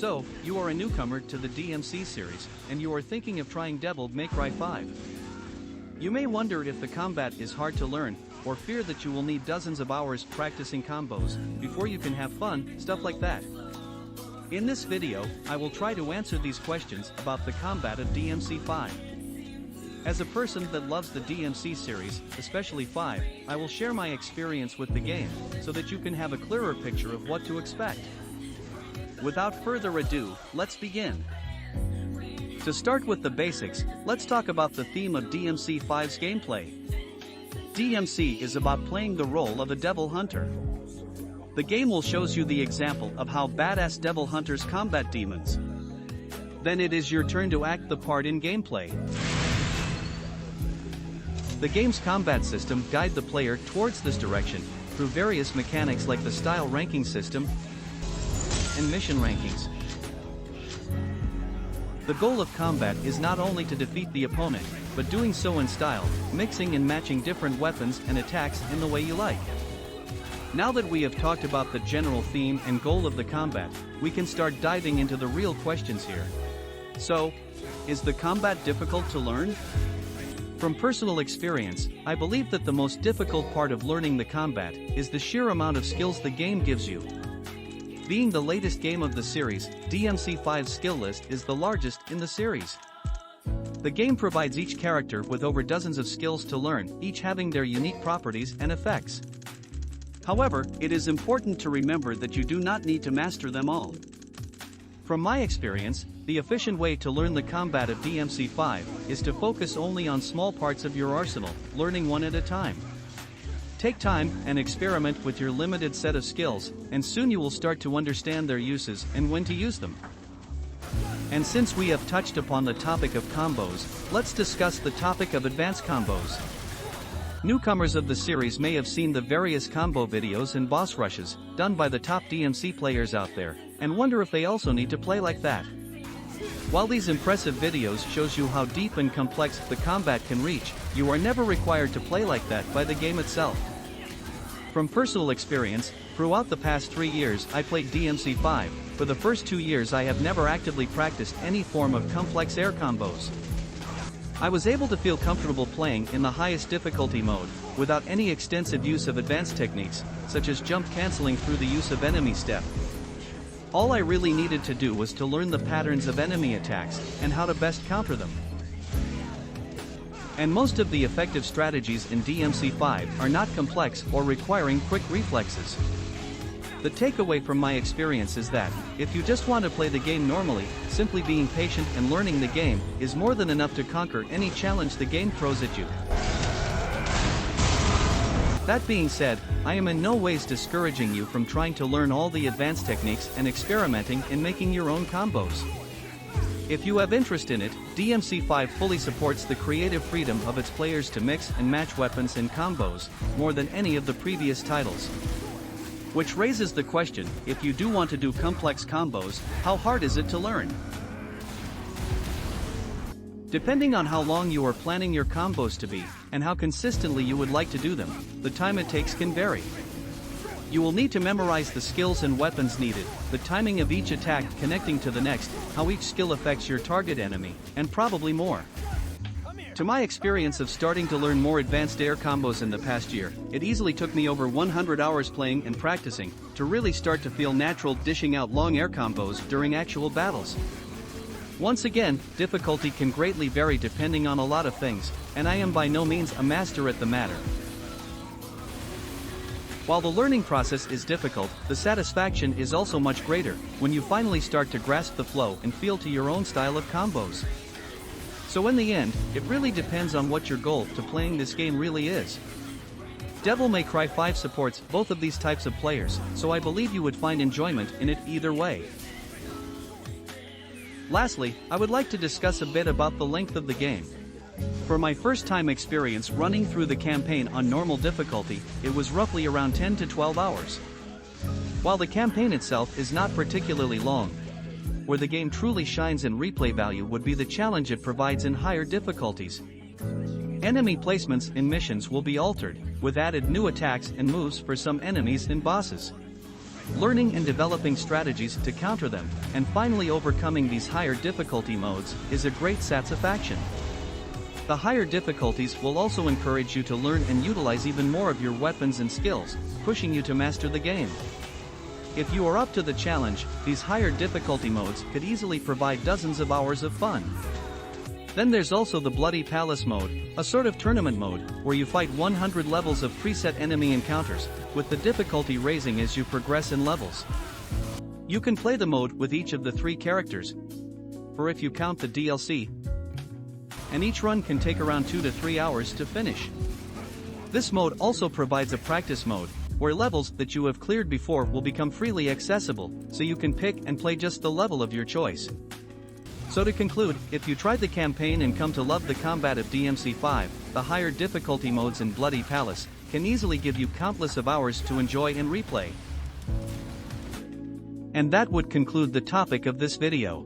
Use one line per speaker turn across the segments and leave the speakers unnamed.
So, you are a newcomer to the DMC series, and you are thinking of trying Devil May Cry 5. You may wonder if the combat is hard to learn, or fear that you will need dozens of hours practicing combos before you can have fun, stuff like that. In this video, I will try to answer these questions about the combat of DMC5. As a person that loves the DMC series, especially 5, I will share my experience with the game, so that you can have a clearer picture of what to expect. Without further ado, let's begin. To start with the basics, let's talk about the theme of DMC5's gameplay. DMC is about playing the role of a devil hunter. The game will show you the example of how badass devil hunters combat demons. Then it is your turn to act the part in gameplay. The game's combat system guides the player towards this direction, through various mechanics like the style ranking system and mission rankings. The goal of combat is not only to defeat the opponent, but doing so in style, mixing and matching different weapons and attacks in the way you like. Now that we have talked about the general theme and goal of the combat, we can start diving into the real questions here. So, is the combat difficult to learn? From personal experience, I believe that the most difficult part of learning the combat is the sheer amount of skills the game gives you. Being the latest game of the series, DMC5's skill list is the largest in the series. The game provides each character with over dozens of skills to learn, each having their unique properties and effects. However, it is important to remember that you do not need to master them all. From my experience, the efficient way to learn the combat of DMC5 is to focus only on small parts of your arsenal, learning one at a time. Take time and experiment with your limited set of skills, and soon you will start to understand their uses and when to use them. And since we have touched upon the topic of combos, let's discuss the topic of advanced combos. Newcomers of the series may have seen the various combo videos and boss rushes done by the top DMC players out there, and wonder if they also need to play like that. While these impressive videos shows you how deep and complex the combat can reach, you are never required to play like that by the game itself. From personal experience, throughout the past 3 years I played DMC5, for the first 2 years I have never actively practiced any form of complex air combos. I was able to feel comfortable playing in the highest difficulty mode, without any extensive use of advanced techniques, such as jump cancelling through the use of enemy step. All I really needed to do was to learn the patterns of enemy attacks, and how to best counter them. And most of the effective strategies in DMC5 are not complex or requiring quick reflexes. The takeaway from my experience is that, if you just want to play the game normally, simply being patient and learning the game is more than enough to conquer any challenge the game throws at you. That being said, I am in no ways discouraging you from trying to learn all the advanced techniques and experimenting in making your own combos. If you have interest in it, DMC5 fully supports the creative freedom of its players to mix and match weapons and combos, more than any of the previous titles. Which raises the question, if you do want to do complex combos, how hard is it to learn? Depending on how long you are planning your combos to be, and how consistently you would like to do them, the time it takes can vary. You will need to memorize the skills and weapons needed, the timing of each attack connecting to the next, how each skill affects your target enemy, and probably more. To my experience of starting to learn more advanced air combos in the past year, it easily took me over 100 hours playing and practicing, to really start to feel natural dishing out long air combos during actual battles. Once again, difficulty can greatly vary depending on a lot of things, and I am by no means a master at the matter. While the learning process is difficult, the satisfaction is also much greater, when you finally start to grasp the flow and feel to your own style of combos. So in the end, it really depends on what your goal to playing this game really is. Devil May Cry 5 supports both of these types of players, so I believe you would find enjoyment in it either way. Lastly, I would like to discuss a bit about the length of the game. For my first time experience running through the campaign on normal difficulty, it was roughly around 10 to 12 hours. While the campaign itself is not particularly long, where the game truly shines in replay value would be the challenge it provides in higher difficulties. Enemy placements in missions will be altered, with added new attacks and moves for some enemies and bosses. learning and developing strategies to counter them, and finally overcoming these higher difficulty modes, is a great satisfaction. The higher difficulties will also encourage you to learn and utilize even more of your weapons and skills, pushing you to master the game. If you are up to the challenge, these higher difficulty modes could easily provide dozens of hours of fun. Then there's also the Bloody Palace mode, a sort of tournament mode, where you fight 100 levels of preset enemy encounters, with the difficulty raising as you progress in levels. You can play the mode with each of the 3 characters, or if you count the DLC, and each run can take around 2 to 3 hours to finish. This mode also provides a practice mode, where levels that you have cleared before will become freely accessible, so you can pick and play just the level of your choice. So to conclude, if you tried the campaign and come to love the combat of DMC5, the higher difficulty modes in Bloody Palace can easily give you countless of hours to enjoy and replay. And that would conclude the topic of this video.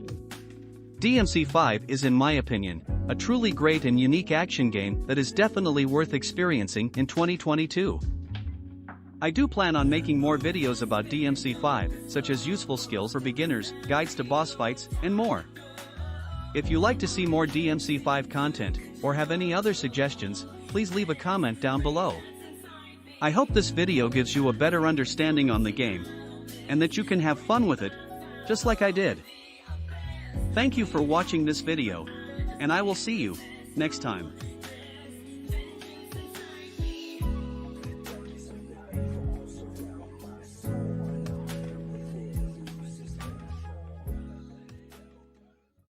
DMC5 is, in my opinion, a truly great and unique action game that is definitely worth experiencing in 2022. I do plan on making more videos about DMC5, such as useful skills for beginners, guides to boss fights, and more. If you like to see more DMC5 content, or have any other suggestions, please leave a comment down below. I hope this video gives you a better understanding on the game, and that you can have fun with it, just like I did. Thank you for watching this video, and I will see you next time.